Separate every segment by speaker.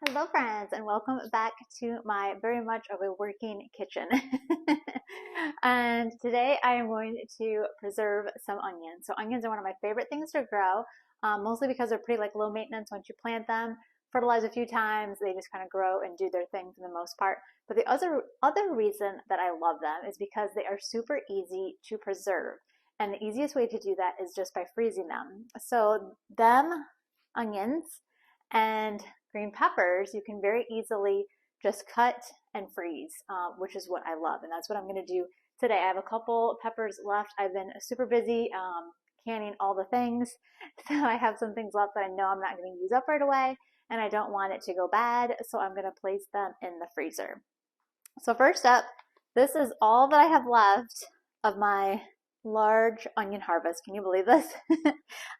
Speaker 1: Hello friends, and welcome back to my very much of a working kitchen. And today I am going to preserve some onions. So onions are one of my favorite things to grow, mostly because they're pretty low maintenance once you plant them. Fertilize a few times, they just kind of grow and do their thing for the most part. But the other reason that I love them is because they are super easy to preserve. And the easiest way to do that is just by freezing them. So onions, and green peppers, you can very easily just cut and freeze, which is what I love. And that's what I'm going to do today. I have a couple peppers left. I've been super busy canning all the things. So I have some things left that I know I'm not going to use up right away. And I don't want it to go bad. So I'm going to place them in the freezer. So first up, this is all that I have left of my large onion harvest. Can you believe this?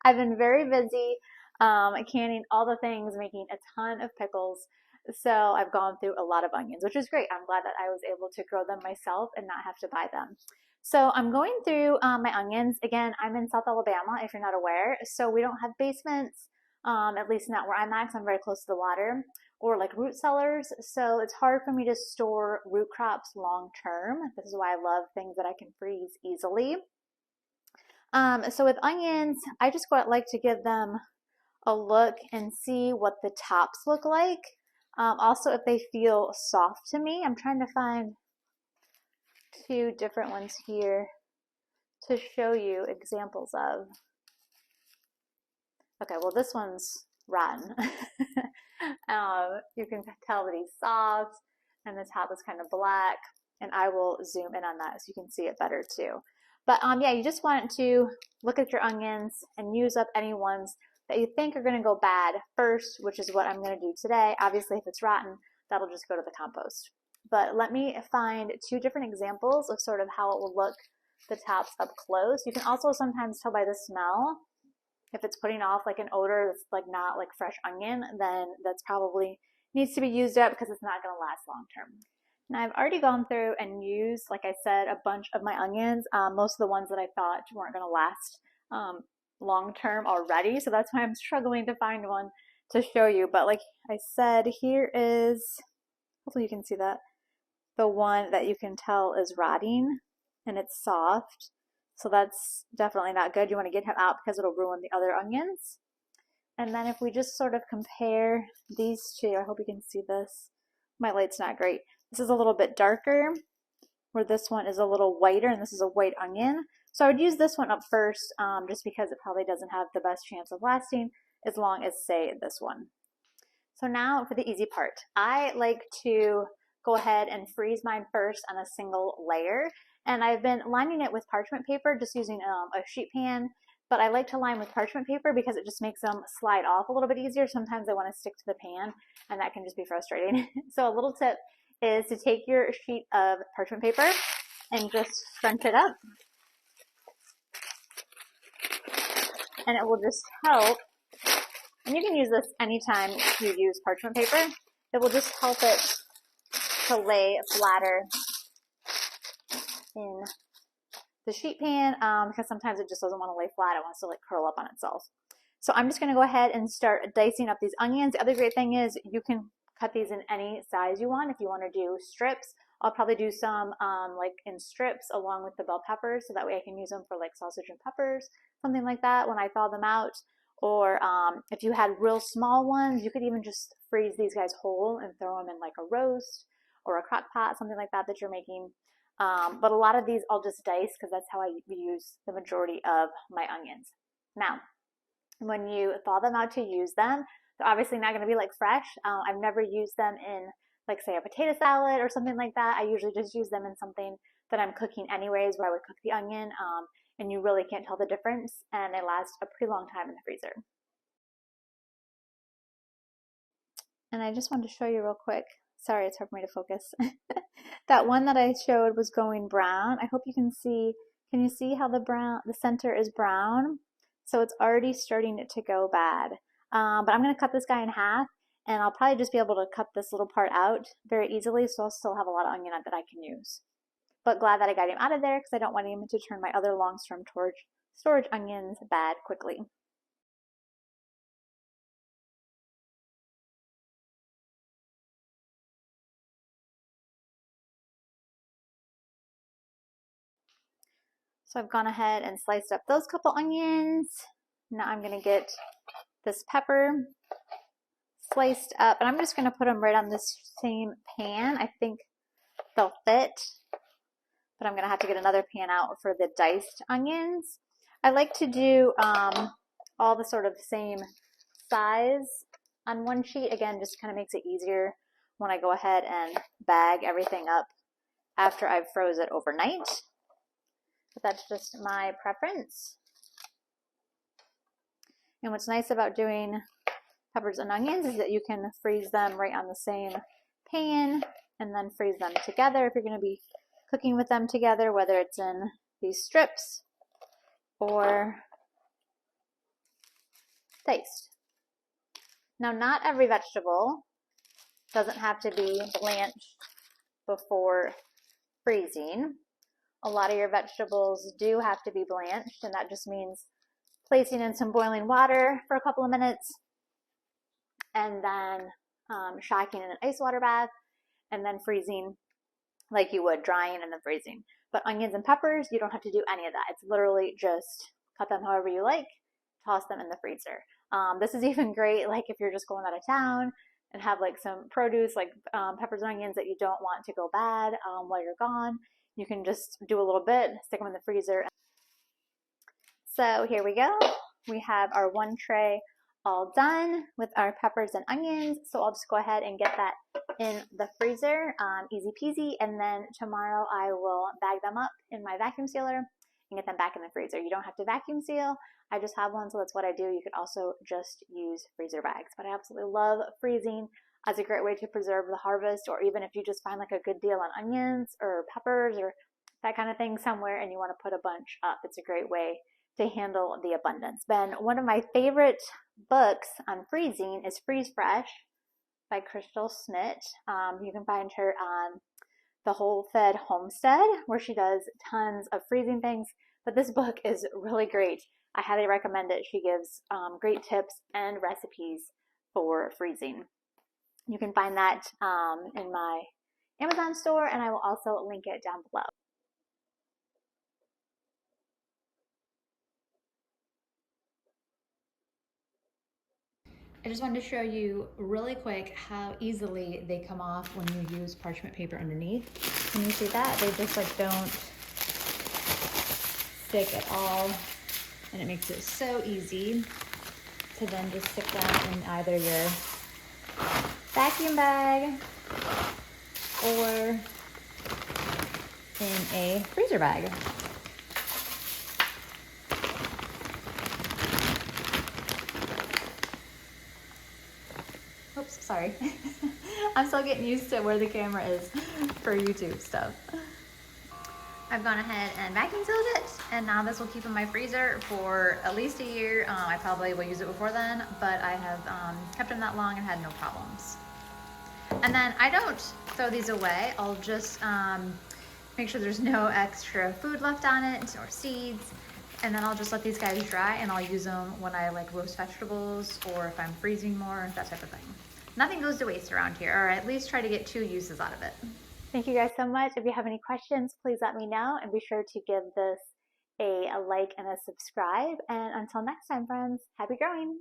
Speaker 1: I've been very busy canning all the things, making a ton of pickles. So I've gone through a lot of onions, which is great. I'm glad that I was able to grow them myself and not have to buy them. So I'm going through my onions. Again, I'm in South Alabama, if you're not aware. So we don't have basements, at least not where I'm at, because I'm very close to the water, or root cellars. So it's hard for me to store root crops long term. This is why I love things that I can freeze easily. So with onions, I just like to give them a look and see what the tops look like. Also, if they feel soft to me. I'm trying to find two different ones here to show you examples of. Okay, well this one's rotten. You can tell that he's soft and the top is kind of black, and I will zoom in on that so you can see it better too. But yeah, you just want to look at your onions and use up any ones that you think are going to go bad first, which is what I'm going to do today. Obviously, if it's rotten, that'll just go to the compost. But let me find two different examples of sort of how it will look the tops up close. You can also sometimes tell by the smell if it's putting off an odor that's not fresh onion, then that's probably needs to be used up because it's not going to last long term. Now I've already gone through and used, like I said, a bunch of my onions, most of the ones that I thought weren't going to last long term already. So that's why I'm struggling to find one to show you. But like I said, here is, hopefully you can see that, the one that you can tell is rotting and it's soft. So that's definitely not good. You want to get him out because it'll ruin the other onions. And then if we just sort of compare these two, I hope you can see this. My light's not great. This is a little bit darker, where this one is a little whiter, and this is a white onion. So I would use this one up first, just because it probably doesn't have the best chance of lasting as long as, say, this one. So now for the easy part. I like to go ahead and freeze mine first on a single layer. And I've been lining it with parchment paper, just using a sheet pan. But I like to line with parchment paper because it just makes them slide off a little bit easier. Sometimes they want to stick to the pan, and that can just be frustrating. So a little tip is to take your sheet of parchment paper and just scrunch it up. And it will just help. And you can use this anytime you use parchment paper. It will just help it to lay flatter in the sheet pan, because sometimes it just doesn't want to lay flat. It wants to curl up on itself. So I'm just going to go ahead and start dicing up these onions. The other great thing is you can cut these in any size you want. If you want to do strips, I'll probably do some in strips along with the bell peppers, so that way I can use them for sausage and peppers, something like that when I thaw them out. Or if you had real small ones, you could even just freeze these guys whole and throw them in a roast or a crock pot, something like that you're making. But a lot of these I'll just dice because that's how I use the majority of my onions. Now, when you thaw them out to use them, they're obviously not going to be fresh. I've never used them in say a potato salad or something like that. I usually just use them in something that I'm cooking anyways, where I would cook the onion, and you really can't tell the difference, and they last a pretty long time in the freezer. And I just wanted to show you real quick. Sorry, it's hard for me to focus. That one that I showed was going brown. I hope you can see. Can you see how the center is brown? So it's already starting to go bad. But I'm going to cut this guy in half, and I'll probably just be able to cut this little part out very easily, so I'll still have a lot of onion that I can use. But glad that I got him out of there because I don't want him to turn my other long-term storage onions bad quickly. So I've gone ahead and sliced up those couple onions. Now I'm gonna get this pepper sliced up, and I'm just gonna put them right on this same pan. I think they'll fit, but I'm gonna have to get another pan out for the diced onions. I like to do all the sort of same size on one sheet. Again, just kind of makes it easier when I go ahead and bag everything up after I've froze it overnight. But that's just my preference. And what's nice about doing peppers and onions is that you can freeze them right on the same pan and then freeze them together if you're going to be cooking with them together, whether it's in these strips or diced. Now, not every vegetable doesn't have to be blanched before freezing. A lot of your vegetables do have to be blanched, and that just means placing in some boiling water for a couple of minutes and then shocking in an ice water bath and then freezing like you would, drying and then freezing. But onions and peppers, you don't have to do any of that. It's literally just cut them however you like, toss them in the freezer. This is even great like if you're just going out of town and have like some produce like peppers and onions that you don't want to go bad while you're gone. You can just do a little bit, stick them in the freezer. So here we go. We have our one tray all done with our peppers and onions. So I'll just go ahead and get that in the freezer, easy peasy. And then tomorrow I will bag them up in my vacuum sealer and get them back in the freezer. You don't have to vacuum seal. I just have one, so that's what I do. You could also just use freezer bags, but I absolutely love freezing as a great way to preserve the harvest, or even if you just find like a good deal on onions or peppers or that kind of thing somewhere and you want to put a bunch up, it's a great way to handle the abundance. Ben, one of my favorite books on freezing is Freeze Fresh by Crystal Schmidt. You can find her on the Whole Fed Homestead, where she does tons of freezing things, but this book is really great. I highly recommend it. She gives great tips and recipes for freezing. You can find that in my Amazon store, and I will also link it down below. I just wanted to show you really quick how easily they come off when you use parchment paper underneath. Can you see that? They just like don't stick at all, and it makes it so easy to then just stick them in either your vacuum bag or in a freezer bag. Oops, sorry. I'm still getting used to where the camera is for YouTube stuff. I've gone ahead and vacuum sealed it, and now this will keep in my freezer for at least a year. I probably will use it before then, but I have kept them that long and had no problems. And then I don't throw these away. I'll just make sure there's no extra food left on it or seeds. And then I'll just let these guys dry, and I'll use them when I like roast vegetables or if I'm freezing more, that type of thing. Nothing goes to waste around here, or at least try to get 2 uses out of it. Thank you guys so much. If you have any questions, please let me know, and be sure to give this a like and a subscribe. And until next time, friends, happy growing.